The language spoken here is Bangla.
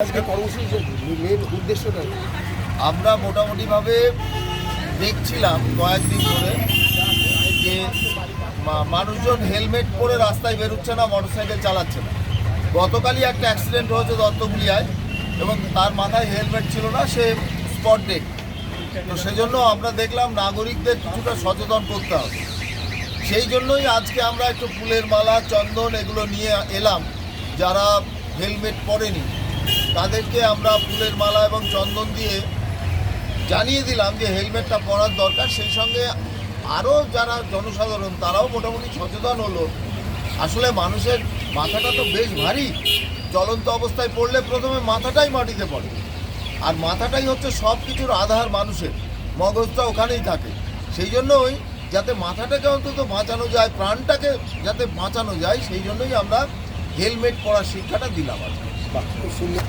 আজকে কর্মসূচির মেন উদ্দেশ্যটা আমরা মোটামুটিভাবে দেখছিলাম কয়েকদিন ধরে যে মানুষজন হেলমেট পরে রাস্তায় বেরোচ্ছে না, মোটরসাইকেল চালাচ্ছে না। গতকালই একটা অ্যাক্সিডেন্ট হয়েছে দত্তগুলিয়ায় এবং তার মাথায় হেলমেট ছিল না, সে স্পট ডেড। তো সেজন্য আমরা দেখলাম নাগরিকদের কিছুটা সচেতন করতে হবে। সেই জন্যই আজকে আমরা একটু ফুলের মালা, চন্দন এগুলো নিয়ে এলাম। যারা হেলমেট পরেনি তাদেরকে আমরা ফুলের মালা এবং চন্দন দিয়ে জানিয়ে দিলাম যে হেলমেটটা পরার দরকার। সেই সঙ্গে আরও যারা জনসাধারণ তারাও মোটামুটি সচেতন হলো। আসলে মানুষের মাথাটা তো বেশ ভারী, চলন্ত অবস্থায় পড়লে প্রথমে মাথাটাই মাটিতে পড়ে, আর মাথাটাই হচ্ছে সব কিছুর আধার। মানুষের মগজটা ওখানেই থাকে। সেই জন্যই যাতে মাথাটাকে অন্তত বাঁচানো যায়, প্রাণটাকে যাতে বাঁচানো যায়, সেই জন্যই আমরা হেলমেট পরার শিক্ষাটা দিলাম আজকে। খুব সুন্দর।